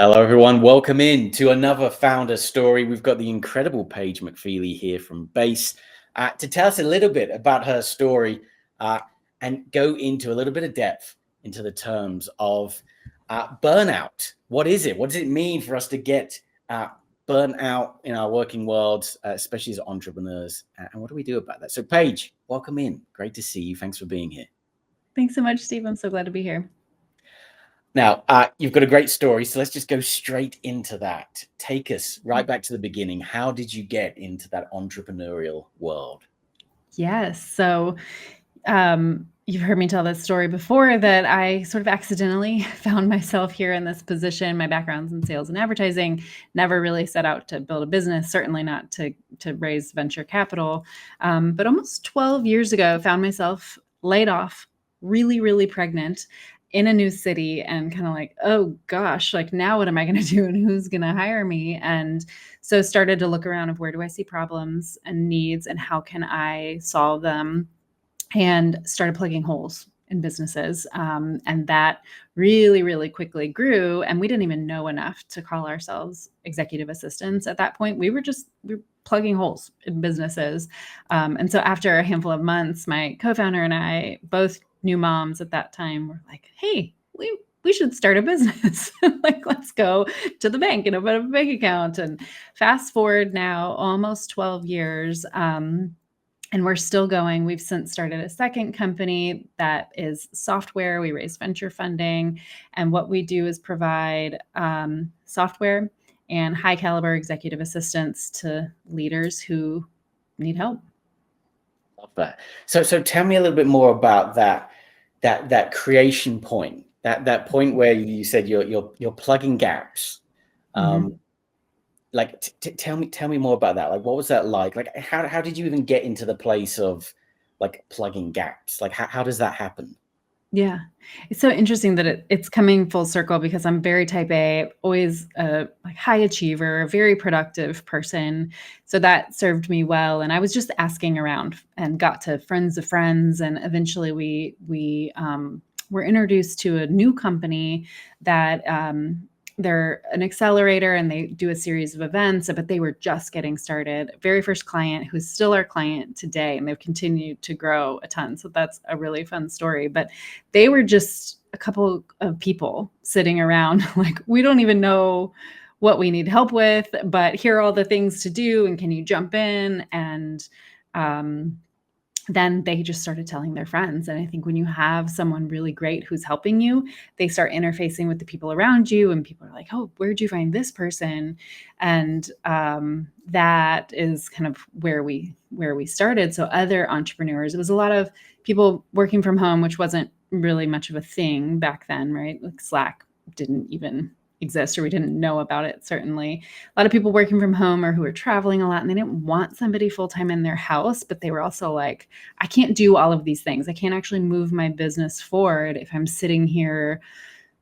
Hello, everyone. Welcome in to another founder story. We've got the incredible Paige McPheely here from Base to tell us a little bit about her story and go into a little bit of depth into the terms of burnout. What is it? What does it mean for us to get burnt out in our working world, especially as entrepreneurs? And what do we do about that? So, Paige, welcome in. Great to see you. Thanks for being here. Thanks so much, Steve. I'm so glad to be here. Now, you've got a great story, so let's just go straight into that. Take us right back to the beginning. How did you get into that entrepreneurial world? Yes. So you've heard me tell this story before that I sort of accidentally found myself here in this position. My background's in sales and advertising, never really set out to build a business, certainly not to raise venture capital. But almost 12 years ago, found myself laid off, really, really pregnant, in a new city, and kind of like, oh gosh, like now what am I going to do and who's going to hire me? And so started to look around of where do I see problems and needs and how can I solve them, and started plugging holes in businesses. And that really, really quickly grew. And we didn't even know enough to call ourselves executive assistants at that point. We were plugging holes in businesses. And so after a handful of months, my co-founder and I, both new moms at that time, were like, hey, we should start a business. Like, let's go to the bank and open up a bank account. And fast forward now almost 12 years. And we're still going. We've since started a second company that is software. We raise venture funding. And what we do is provide software and high caliber executive assistance to leaders who need help. Love that. So tell me a little bit more about that creation point, that point where you said you're plugging gaps. Like, tell me more about that. Like, what was that like? Like, how did you even get into the place of like plugging gaps? Like, how does that happen? Yeah. It's so interesting that it's coming full circle because I'm very type A, always a like high achiever, very productive person. So that served me well. And I was just asking around and got to friends of friends. And eventually we were introduced to a new company that they're an accelerator and they do a series of events, but they were just getting started. Very first client, who's still our client today, and they've continued to grow a ton. So that's a really fun story. But they were just a couple of people sitting around like, we don't even know what we need help with, but here are all the things to do. And can you jump in? And then they just started telling their friends. And I think when you have someone really great who's helping you, they start interfacing with the people around you, and people are like, oh, where'd you find this person? And that is kind of where we started. So other entrepreneurs, it was a lot of people working from home, which wasn't really much of a thing back then, right? Like Slack didn't even exist, or we didn't know about it, certainly. A lot of people working from home or who were traveling a lot, and they didn't want somebody full-time in their house, but they were also like, I can't do all of these things. I can't actually move my business forward if I'm sitting here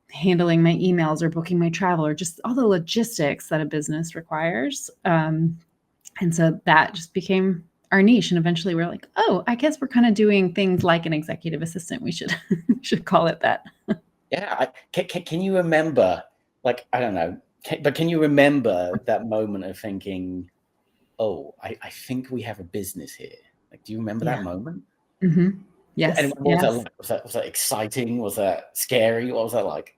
handling my emails or booking my travel or just all the logistics that a business requires. And so that just became our niche. And eventually we're like, oh, I guess we're kind of doing things like an executive assistant. We should call it that. Yeah. Can you remember, like, I don't know, but can you remember that moment of thinking, oh, I think we have a business here? Like, do you remember that moment? Mm-hmm. Yes. And what was that like? Was that exciting? Was that scary? What was that like?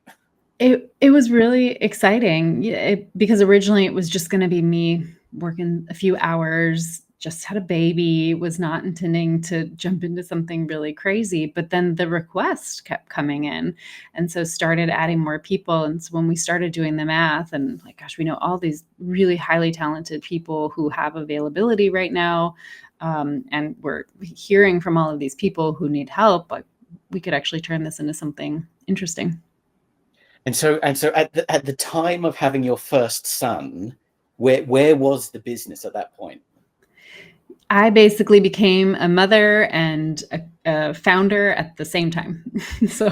It was really exciting, because originally it was just going to be me working a few hours, just had a baby, was not intending to jump into something really crazy. But then the requests kept coming in. And so started adding more people. And so when we started doing the math and like, gosh, we know all these really highly talented people who have availability right now. And we're hearing from all of these people who need help, like we could actually turn this into something interesting. And so at the time of having your first son, where was the business at that point? I basically became a mother and a founder at the same time. So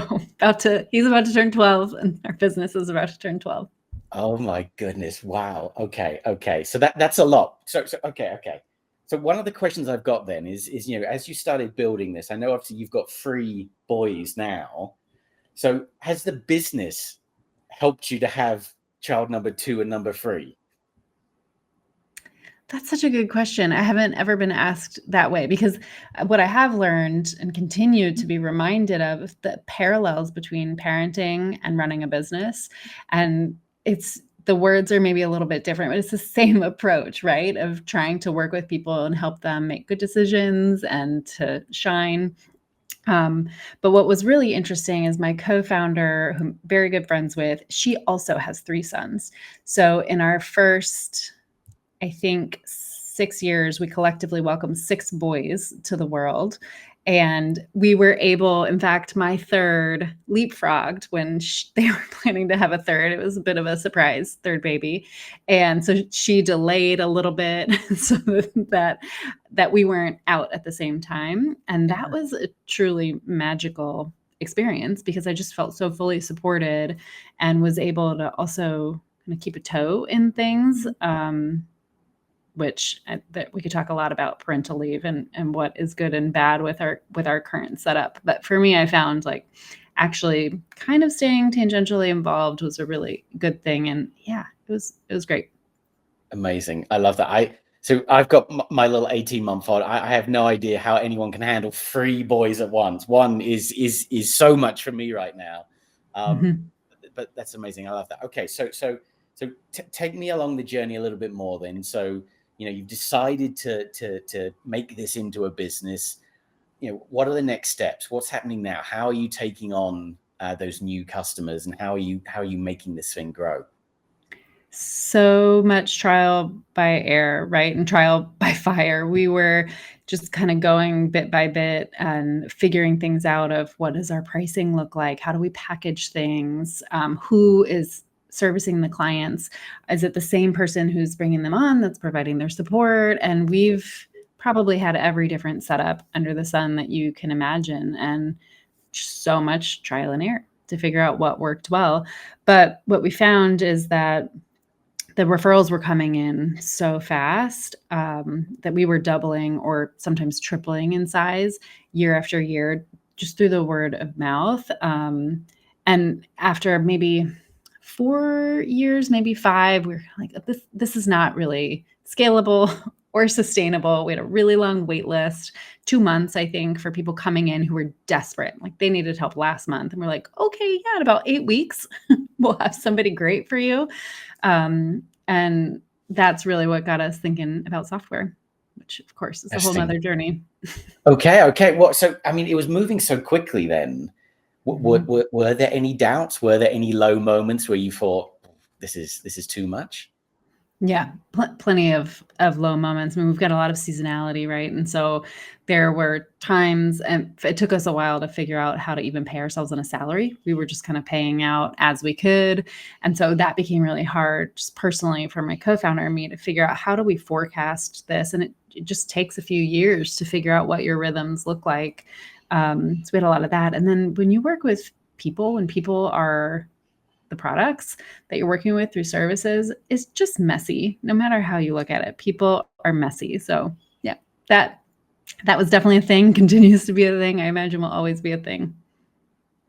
he's about to turn 12 and our business is about to turn 12. Oh my goodness. Wow. Okay. So that's a lot. So okay. So one of the questions I've got then is, as you started building this, I know obviously you've got 3 boys now. So has the business helped you to have child number 2 and number 3? That's such a good question. I haven't ever been asked that way, because what I have learned and continue to be reminded of the parallels between parenting and running a business. And the words are maybe a little bit different, but it's the same approach, right? Of trying to work with people and help them make good decisions and to shine. But what was really interesting is my co-founder, who I'm very good friends with, she also has 3 sons. So in our first, I think, 6 years, we collectively welcomed 6 boys to the world. And we were able, in fact, my third leapfrogged when they were planning to have a third. It was a bit of a surprise, third baby. And so she delayed a little bit so that we weren't out at the same time. And that was a truly magical experience, because I just felt so fully supported and was able to also kind of keep a toe in things. That we could talk a lot about parental leave and what is good and bad with our current setup. But for me, I found like actually kind of staying tangentially involved was a really good thing. And yeah, it was great. Amazing. I love that. So I've got my little 18-month-old. I have no idea how anyone can handle 3 boys at once. One is so much for me right now. But that's amazing. I love that. Okay. So take me along the journey a little bit more then. So, you've decided to make this into a business. What are the next steps? What's happening now? How are you taking on those new customers, and how are you making this thing grow? So much trial by error, right? And trial by fire. We were just kind of going bit by bit and figuring things out of what does our pricing look like? How do we package things? Who is servicing the clients? Is it the same person who's bringing them on that's providing their support? And we've probably had every different setup under the sun that you can imagine, and so much trial and error to figure out what worked well. But what we found is that the referrals were coming in so fast that we were doubling or sometimes tripling in size year after year, just through the word of mouth. And after maybe 4 years, maybe 5, we were like, this is not really scalable or sustainable. We had a really long wait list, 2 months, I think, for people coming in who were desperate. Like they needed help last month. And we're like, okay, yeah, in about 8 weeks, we'll have somebody great for you. And that's really what got us thinking about software, which of course is a whole nother journey. Okay. Well, so, I mean, it was moving so quickly then. Were there any doubts? Were there any low moments where you thought this is too much? Yeah, plenty of low moments. I mean, we've got a lot of seasonality, right? And so there were times, and it took us a while to figure out how to even pay ourselves on a salary. We were just kind of paying out as we could. And so that became really hard, just personally for my co-founder and me, to figure out how do we forecast this? And it just takes a few years to figure out what your rhythms look like. So we had a lot of that. And then when you work with people, when people are the products that you're working with through services, is just messy. No matter how you look at it, people are messy. So yeah, that was definitely a thing, continues to be a thing. I imagine will always be a thing.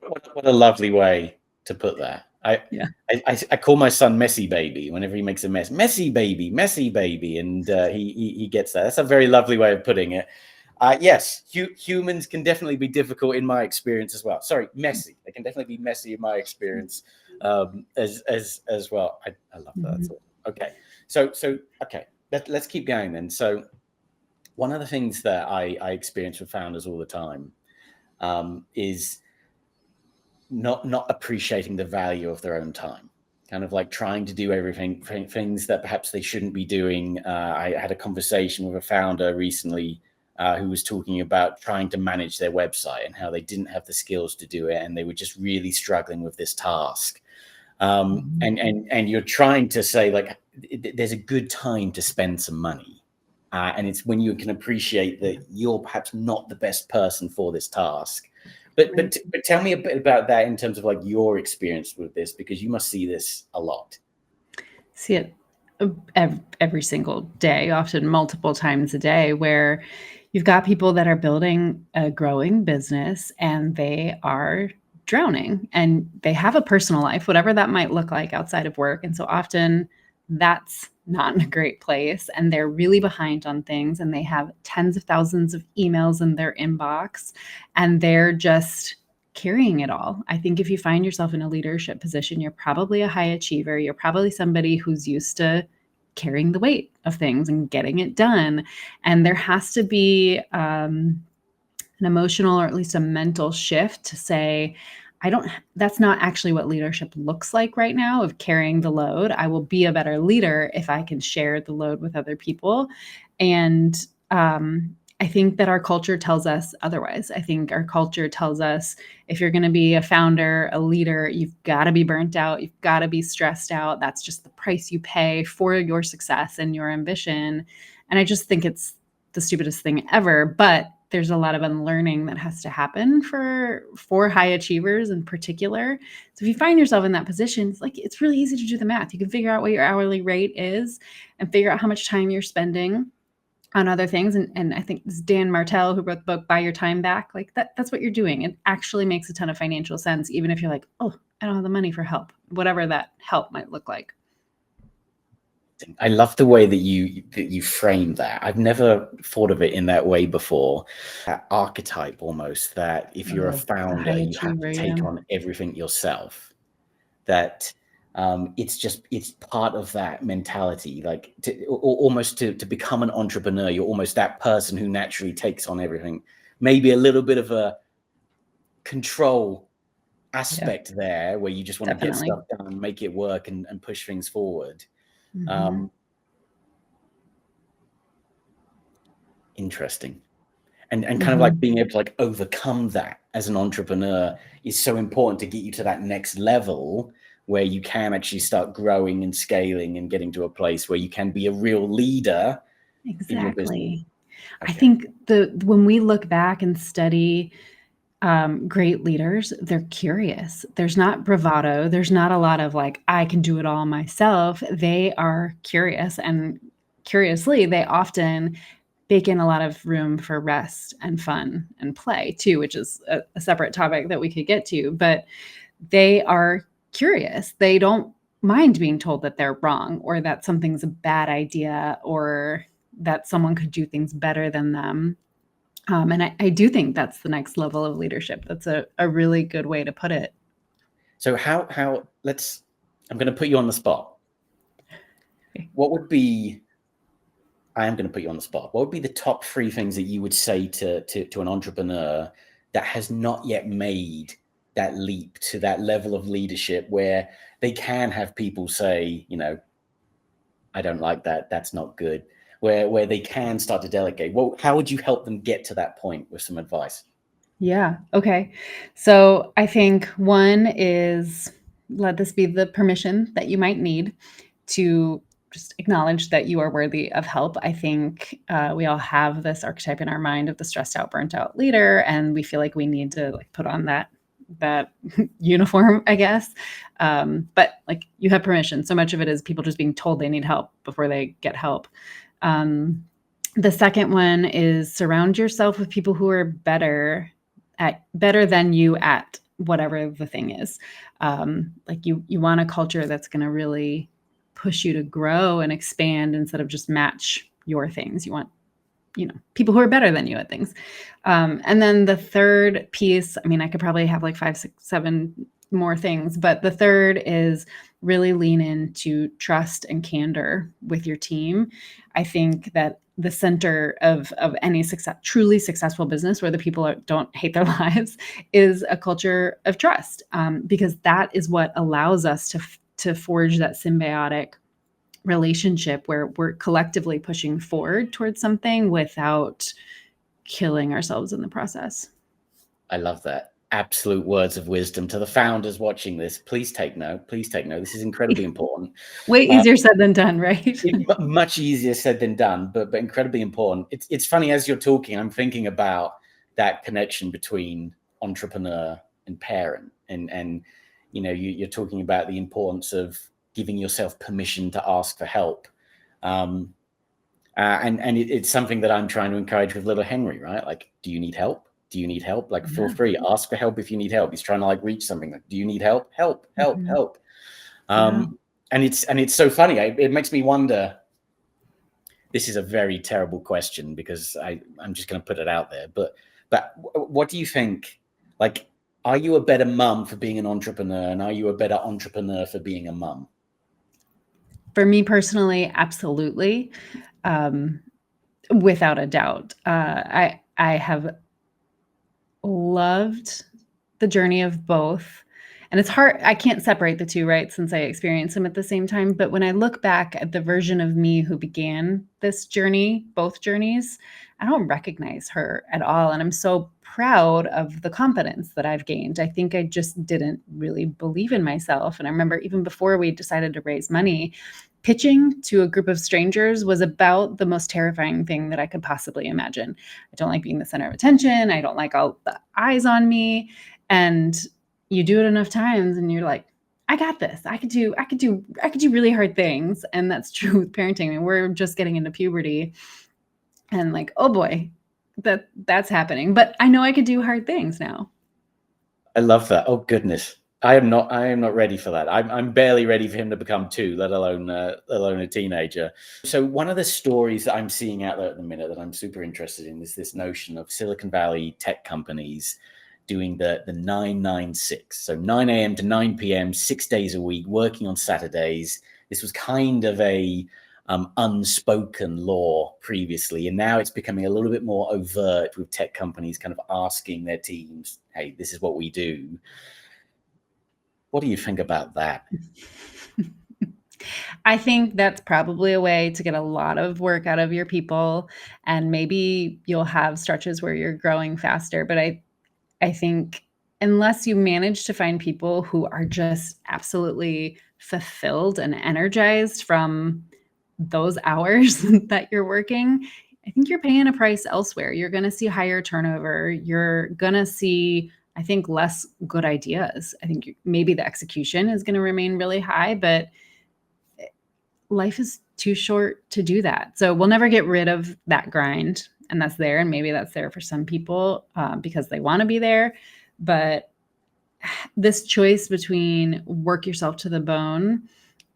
What a lovely way to put that. I call my son Messy Baby whenever he makes a mess. Messy Baby, and he gets that. That's a very lovely way of putting it. Yes, humans can definitely be difficult in my experience as well. Sorry, messy. They can definitely be messy in my experience as well. I love that. Okay, so okay, let's keep going then. So one of the things that I experience with founders all the time is not appreciating the value of their own time. Kind of like trying to do things that perhaps they shouldn't be doing. I had a conversation with a founder recently who was talking about trying to manage their website and how they didn't have the skills to do it, and they were just really struggling with this task. And you're trying to say, like, there's a good time to spend some money, and it's when you can appreciate that you're perhaps not the best person for this task. But tell me a bit about that in terms of like your experience with this, because you must see this a lot. See it every single day, often multiple times a day, where you've got people that are building a growing business and they are drowning, and they have a personal life, whatever that might look like outside of work. And so often that's not in a great place, and they're really behind on things, and they have tens of thousands of emails in their inbox, and they're just carrying it all. I think if you find yourself in a leadership position, you're probably a high achiever. You're probably somebody who's used to carrying the weight of things and getting it done. And there has to be an emotional, or at least a mental shift to say, that's not actually what leadership looks like right now, of carrying the load. I will be a better leader if I can share the load with other people. And I think that our culture tells us otherwise. I think our culture tells us, if you're going to be a founder, a leader, you've got to be burnt out. You've got to be stressed out. That's just the price you pay for your success and your ambition. And I just think it's the stupidest thing ever. But there's a lot of unlearning that has to happen for high achievers in particular. So if you find yourself in that position, it's really easy to do the math. You can figure out what your hourly rate is and figure out how much time you're spending on other things. And I think this Dan Martell, who wrote the book, Buy Your Time Back, that's what you're doing. It actually makes a ton of financial sense, even if you're like, oh, I don't have the money for help, whatever that help might look like. I love the way that you frame that. I've never thought of it in that way before. That archetype almost, that if you're a founder, you have to take on everything yourself. That it's part of that mentality, like almost to become an entrepreneur, you're almost that person who naturally takes on everything. Maybe a little bit of a control aspect there, where you just want to get stuff done, make it work, and push things forward. Mm-hmm. Interesting. And kind of like being able to like overcome that as an entrepreneur is so important to get you to that next level where you can actually start growing and scaling and getting to a place where you can be a real leader. Exactly. In your business. Okay. I think when we look back and study great leaders, they're curious. There's not bravado. There's not a lot of like, I can do it all myself. They are curious, and curiously, they often bake in a lot of room for rest and fun and play too, which is a separate topic that we could get to. But they are curious. They don't mind being told that they're wrong, or that something's a bad idea, or that someone could do things better than them. And I do think that's the next level of leadership. That's a really good way to put it. So I'm going to put you on the spot. Okay. I am going to put you on the spot. What would be the top 3 things that you would say to an entrepreneur that has not yet made that leap to that level of leadership where they can have people say, I don't like that. That's not good. Where they can start to delegate. Well, how would you help them get to that point with some advice? Yeah. Okay. So I think one is, let this be the permission that you might need to just acknowledge that you are worthy of help. I think we all have this archetype in our mind of the stressed out, burnt out leader, and we feel like we need to put on that uniform, I guess. But you have permission. So much of it is people just being told they need help before they get help. The second one is surround yourself with people who are better than you at whatever the thing is. You want a culture that's going to really push you to grow and expand instead of just match your things. You want, people who are better than you at things. And then the third piece, I could probably have 5, 6, 7 more things, but the third is really lean into trust and candor with your team. I think that the center of any truly successful business, where the people don't hate their lives, is a culture of trust, because that is what allows us to forge that symbiotic relationship where we're collectively pushing forward towards something without killing ourselves in the process. I love that. Absolute words of wisdom to the founders watching this. Please take note. This is incredibly important. Way easier said than done, right? Much easier said than done, but incredibly important. It's funny, as you're talking, I'm thinking about that connection between entrepreneur and parent, and you're talking about the importance of giving yourself permission to ask for help. And it's something that I'm trying to encourage with little Henry, right? Do you need help? do you need help? Like, feel free, ask for help if you need help. He's trying to like reach something. Like, do you need help? Help. And it's so funny. It makes me wonder. This is a very terrible question because I'm just going to put it out there. But what do you think? Like, are you a better mum for being an entrepreneur, and are you a better entrepreneur for being a mum? For me personally, absolutely, without a doubt. I have loved the journey of both. And it's hard. I can't separate the two, right? Since I experienced them at the same time. But when I look back at the version of me who began this journey, both journeys, I don't recognize her at all. And I'm so proud of the confidence that I've gained. I think I just didn't really believe in myself. And I remember even before we decided to raise money, pitching to a group of strangers was about the most terrifying thing that I could possibly imagine. I don't like being the center of attention. I don't like all the eyes on me. And you do it enough times and you're like, I got this. I could do really hard things. And that's true with parenting. I mean, we're just getting into puberty and like, oh boy, that's happening. But I know I could do hard things now. I love that. Oh goodness. I am not ready for that. I'm barely ready for him to become 2, let alone a teenager. So one of the stories that I'm seeing out there at the minute that I'm super interested in is this notion of Silicon Valley tech companies doing the 9-9-6. So 9 a.m. to 9 p.m., 6 days a week, working on Saturdays. This was kind of a unspoken law previously, and now it's becoming a little bit more overt with tech companies kind of asking their teams, hey, this is what we do. What do you think about that? I think that's probably a way to get a lot of work out of your people, and maybe you'll have stretches where you're growing faster. But I think unless you manage to find people who are just absolutely fulfilled and energized from those hours that you're working, I think you're paying a price elsewhere. You're going to see higher turnover. You're going to see, I think, less good ideas. I think maybe the execution is going to remain really high, but life is too short to do that. So we'll never get rid of that grind. And that's there. And maybe that's there for some people because they want to be there. But this choice between work yourself to the bone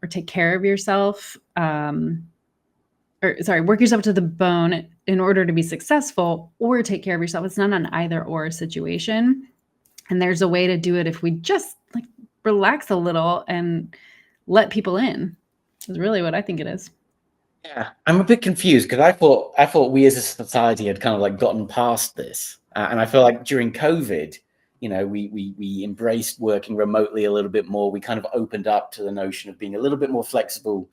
or take care of yourself, work yourself to the bone in order to be successful or take care of yourself. It's not an either or situation. And there's a way to do it if we just like relax a little and let people in. Is really what I think it is. Yeah, I'm a bit confused because I thought we as a society had kind of like gotten past this, and I feel like during COVID, you know, we embraced working remotely a little bit more. We kind of opened up to the notion of being a little bit more flexible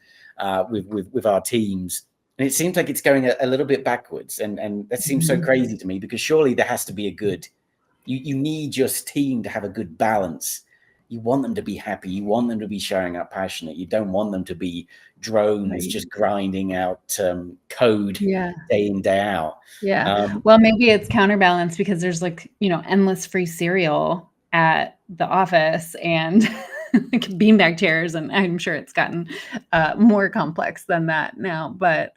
with our teams, and it seems like it's going a little bit backwards, and that seems so crazy to me because surely there has to be a good. You need your team to have a good balance. You want them to be happy. You want them to be showing up passionate. You don't want them to be drones just grinding out code day in, day out. Yeah. Well, maybe it's counterbalanced because there's like, endless free cereal at the office and beanbag chairs. And I'm sure it's gotten more complex than that now. But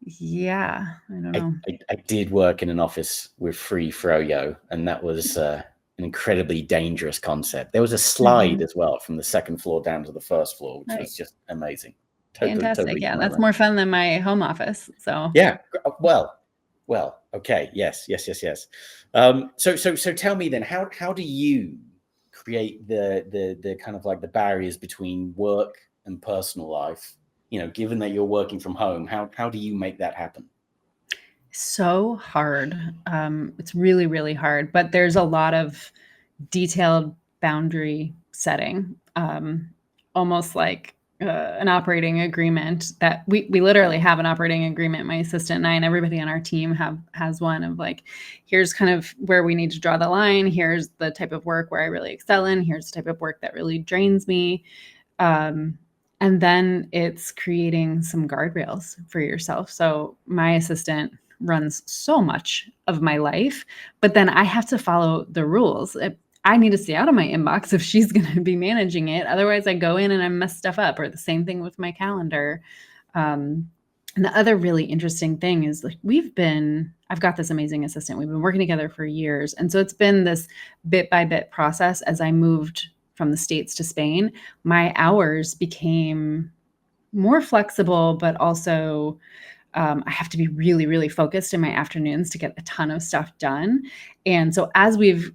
yeah, I don't know. I did work in an office with free froyo, and that was an incredibly dangerous concept. There was a slide as well from the second floor down to the first floor, which was just amazing. Fantastic. Yeah, that's more fun than my home office. So yeah, well, okay, yes. So tell me then, how do you create the kind of like the barriers between work and personal life? You know, given that you're working from home, how do you make that happen? So hard. It's really, really hard, but there's a lot of detailed boundary setting, almost like an operating agreement that we literally have an operating agreement. My assistant and I and everybody on our team has one of like, here's kind of where we need to draw the line. Here's the type of work where I really excel in. Here's the type of work that really drains me. And then it's creating some guardrails for yourself. So my assistant runs so much of my life, but then I have to follow the rules. I need to stay out of my inbox if she's going to be managing it. Otherwise I go in and I mess stuff up, or the same thing with my calendar. And the other really interesting thing is like I've got this amazing assistant. We've been working together for years. And so it's been this bit by bit process. As I moved from the States to Spain, my hours became more flexible, but also I have to be really, really focused in my afternoons to get a ton of stuff done. And so as we've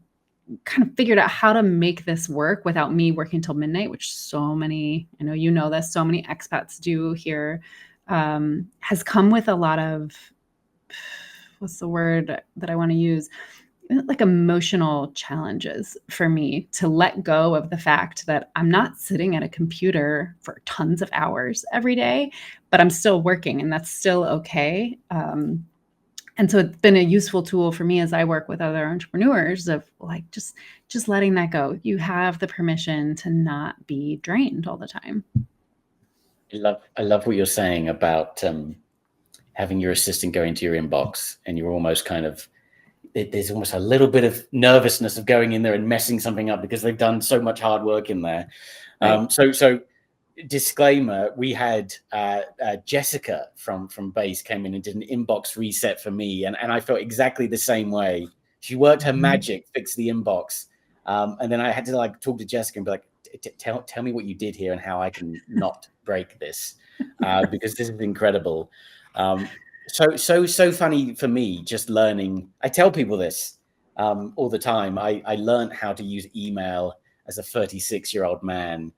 kind of figured out how to make this work without me working till midnight, which so many, I know you know this, so many expats do here, has come with a lot of, what's the word that I want to use? Like emotional challenges for me to let go of the fact that I'm not sitting at a computer for tons of hours every day, but I'm still working and that's still okay. And so it's been a useful tool for me as I work with other entrepreneurs of like just letting that go. You have the permission to not be drained all the time. I love what you're saying about having your assistant go into your inbox and you're almost kind of, there's almost a little bit of nervousness of going in there and messing something up because they've done so much hard work in there. Right. So disclaimer, we had Jessica from Base came in and did an inbox reset for me, and I felt exactly the same way. She worked her magic, fixed the inbox, and then I had to like talk to Jessica and be like, tell me what you did here and how I can not break this, because this is incredible. So funny for me, just learning. I tell people this all the time. I learned how to use email as a 36-year-old man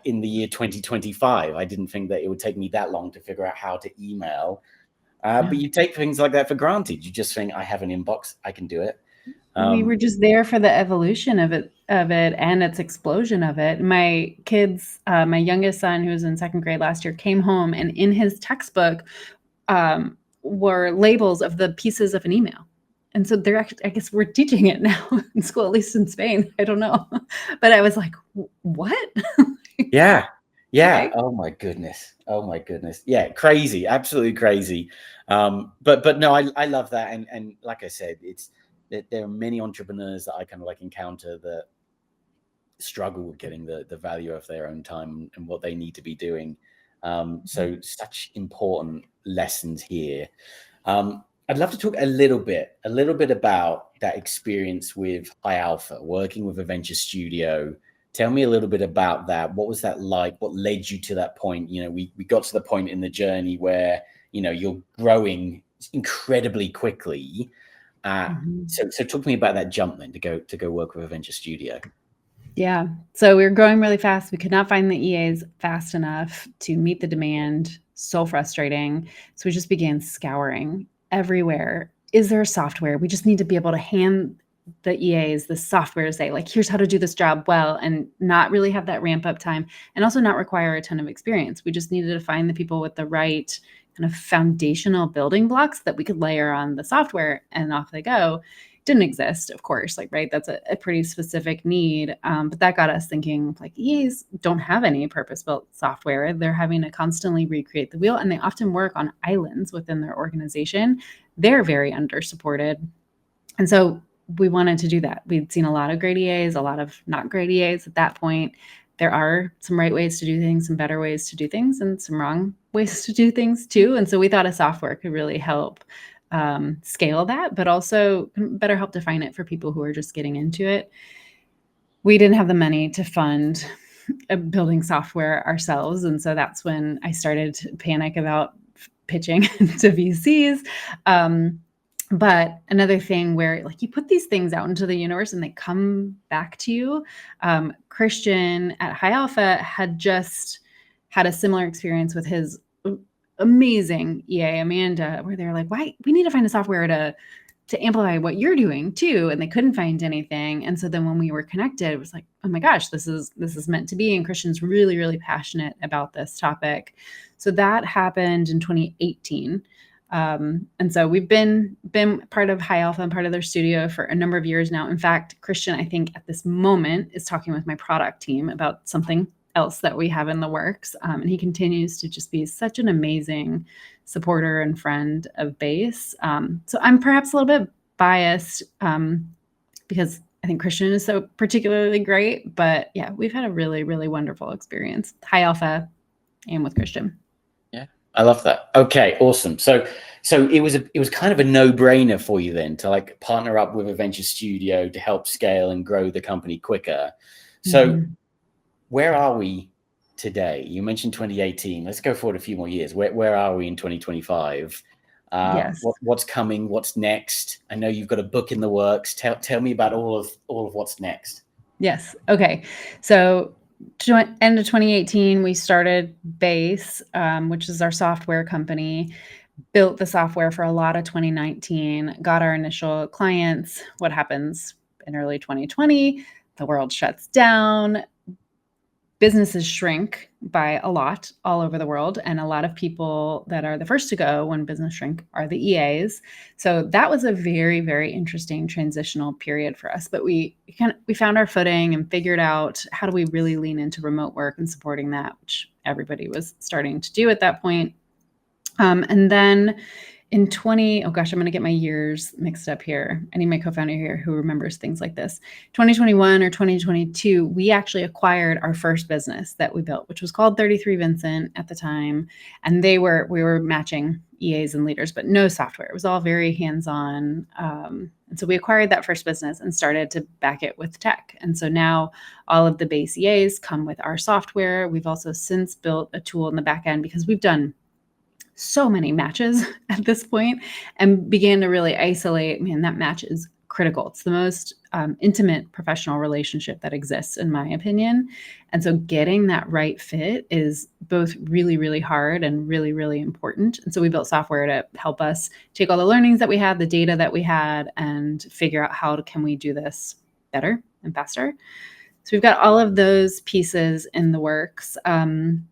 in the year 2025. I didn't think that it would take me that long to figure out how to email. But you take things like that for granted. You just think, I have an inbox, I can do it. We were just there for the evolution of it and its explosion of it. My kids, my youngest son, who was in second grade last year, came home and in his textbook were labels of the pieces of an email. And so they're actually, I guess we're teaching it now in school, at least in Spain. I don't know. But I was like, what? Yeah. Okay. Oh my goodness. Yeah. Crazy. Absolutely crazy. But no, I love that. And like I said, it's that there are many entrepreneurs that I kind of like encounter that struggle with getting the value of their own time and what they need to be doing. So such important lessons here. I'd love to talk a little bit about that experience with High Alpha, working with a venture studio. Tell me a little bit about that. What was that like? What led you to that point? You know, we got to the point in the journey where, you know, you're growing incredibly quickly. So talk to me about that jump then to go work with a venture studio. Yeah. So we were growing really fast. We could not find the EAs fast enough to meet the demand. So frustrating. So we just began scouring everywhere. Is there a software? We just need to be able to hand the EAs the software to say, like, here's how to do this job well, and not really have that ramp up time and also not require a ton of experience. We just needed to find the people with the right kind of foundational building blocks that we could layer on the software and off they go. Didn't exist, of course, like, right, that's a pretty specific need, but that got us thinking, like, EAs don't have any purpose-built software. They're having to constantly recreate the wheel, and they often work on islands within their organization. They're very under-supported, and so we wanted to do that. We'd seen a lot of great EAs, a lot of not great EAs at that point. There are some right ways to do things, some better ways to do things, and some wrong ways to do things too, and so we thought a software could really help scale that, but also better help define it for people who are just getting into it. We didn't have the money to fund building software ourselves. And so that's when I started to panic about pitching to VCs. But another thing where, like, you put these things out into the universe and they come back to you. Christian at High Alpha had just had a similar experience with his amazing EA, Amanda, where they're like, why, we need to find a software to amplify what you're doing too. And they couldn't find anything. And so then when we were connected, it was like, oh my gosh, this is meant to be. And Christian's really, really passionate about this topic. So that happened in 2018. And so we've been part of High Alpha and part of their studio for a number of years now. In fact, Christian, I think at this moment, is talking with my product team about something else that we have in the works. And he continues to just be such an amazing supporter and friend of Base. So I'm perhaps a little bit biased because I think Christian is so particularly great. But yeah, we've had a really, really wonderful experience, High Alpha and with Christian. Yeah. I love that. Okay, awesome. So it was kind of a no-brainer for you then to like partner up with a venture studio to help scale and grow the company quicker. So where are we today? You mentioned 2018. Let's go forward a few more years. Where are we in 2025? Yes. What's coming? What's next? I know you've got a book in the works. Tell me about all of what's next. Yes. Okay. So end of 2018, we started Base, which is our software company, built the software for a lot of 2019, got our initial clients. What happens in early 2020? The world shuts down. Businesses shrink by a lot all over the world. And a lot of people that are the first to go when business shrink are the EAs. So that was a very, very interesting transitional period for us. But we found our footing and figured out how do we really lean into remote work and supporting that, which everybody was starting to do at that point. And then in oh gosh, I'm going to get my years mixed up here. I need my co-founder here who remembers things like this. 2021 or 2022, we actually acquired our first business that we built, which was called 33 Vincent at the time. And we were matching EAs and leaders, but no software. It was all very hands-on. And so we acquired that first business and started to back it with tech. And so now all of the base EAs come with our software. We've also since built a tool in the back end because we've done so many matches at this point and began to really isolate, man, that match is critical. It's the most intimate professional relationship that exists, in my opinion. And so getting that right fit is both really, really hard and really, really important. And so we built software to help us take all the learnings that we had, the data that we had, and figure out how can we do this better and faster. So we've got all of those pieces in the works. And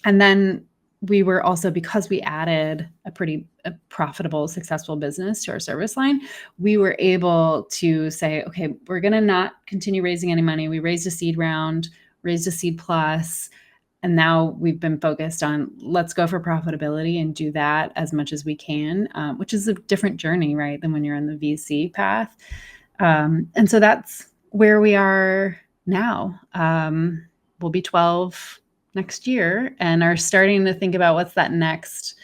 then we were also, because we added a profitable, successful business to our service line, we were able to say, okay, we're going to not continue raising any money. We raised a seed round, raised a seed plus, and now we've been focused on let's go for profitability and do that as much as we can, which is a different journey, right, than when you're in the VC path. And so that's where we are now. We'll be 12 next year and are starting to think about what's that next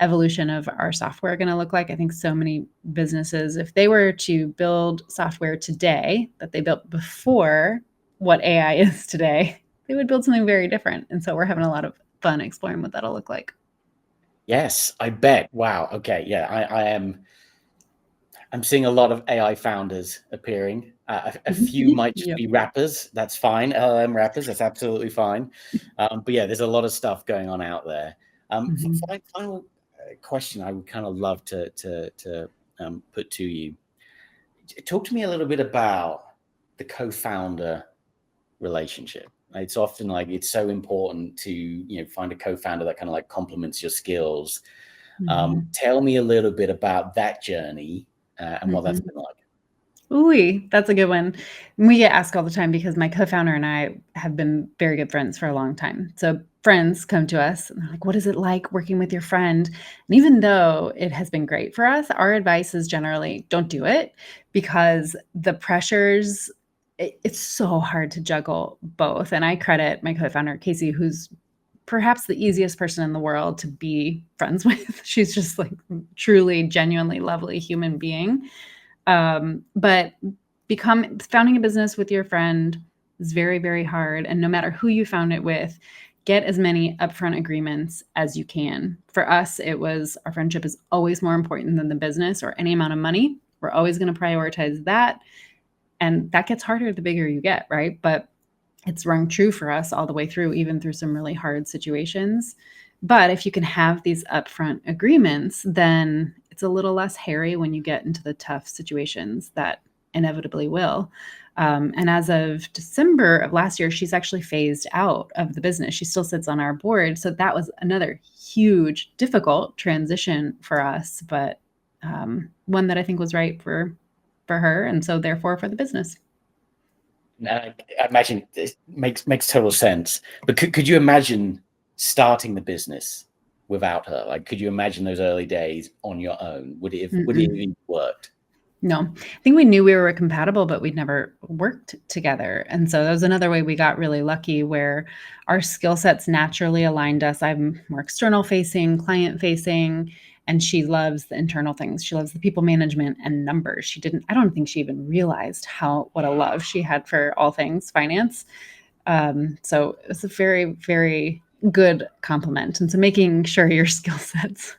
evolution of our software going to look like. I think so many businesses, if they were to build software today that they built before what AI is today, they would build something very different. And so we're having a lot of fun exploring what that'll look like. Yes, I bet. Wow. Okay. Yeah, I'm seeing a lot of AI founders appearing. A few might just be rappers. That's fine. LLM rappers. That's absolutely fine. But yeah, there's a lot of stuff going on out there. Final question I would kind of love to put to you. Talk to me a little bit about the co-founder relationship. It's often like it's so important to find a co-founder that kind of like complements your skills. Tell me a little bit about that journey and what that's been like. Ooh, that's a good one. We get asked all the time because my co-founder and I have been very good friends for a long time. So friends come to us and they're like, what is it like working with your friend? And even though it has been great for us, our advice is generally don't do it because the pressures, it's so hard to juggle both. And I credit my co-founder, Casey, who's perhaps the easiest person in the world to be friends with. She's just like truly, genuinely lovely human being. But founding a business with your friend is very, very hard. And no matter who you found it with, get as many upfront agreements as you can. For us, it was our friendship is always more important than the business or any amount of money. We're always going to prioritize that. And that gets harder the bigger you get, right? But it's rung true for us all the way through, even through some really hard situations. But if you can have these upfront agreements, then it's a little less hairy when you get into the tough situations that inevitably will. And as of December of last year, she's actually phased out of the business. She still sits on our board. So that was another huge, difficult transition for us, but one that I think was right for her and so therefore for the business. I imagine it makes total sense. But could you imagine starting the business without her? Like, could you imagine those early days on your own? Would it have even worked? No, I think we knew we were compatible, but we'd never worked together. And so that was another way we got really lucky, where our skill sets naturally aligned us. I'm more external facing, client facing, and she loves the internal things. She loves the people management and numbers. I don't think she even realized what a love she had for all things finance. So it was a very, very good compliment. And so making sure your skill sets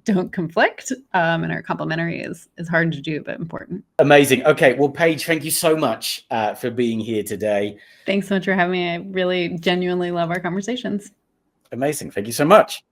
don't conflict and are complementary is hard to do, but important. Amazing. Okay. Well, Paige, thank you so much for being here today. Thanks so much for having me. I really genuinely love our conversations. Amazing. Thank you so much.